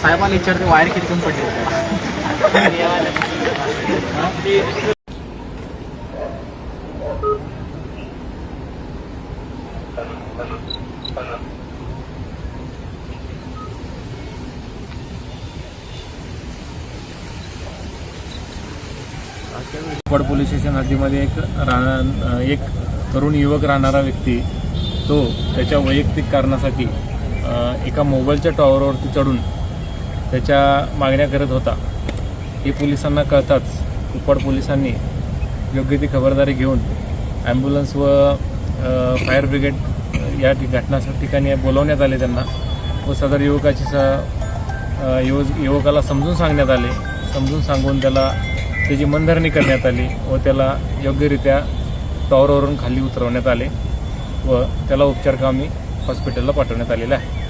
साहेबांना विचारते वायर किती कमी पडली. पड पोलीस स्टेशन हद्दीमध्ये एक तरुण युवक राहणारा व्यक्ती तो त्याच्या वैयक्तिक कारणासाठी एका मोबाईलच्या टॉवरवरती चढून त्याच्या मागण्या करत होता. हे पोलिसांना कळताच कुपवाड पोलिसांनी योग्य ती खबरदारी घेऊन ॲम्ब्युलन्स व फायर ब्रिगेड या घटना ठिकाणी बोलवण्यात आले त्यांना व सदर युवकाला समजून सांगण्यात आले. समजून सांगून त्याला त्याची मनधरणी करण्यात आली व त्याला योग्यरित्या टॉवरवरून खाली उतरवण्यात आले व त्याला उपचारकामी हॉस्पिटलला पाठवण्यात आलेलं आहे.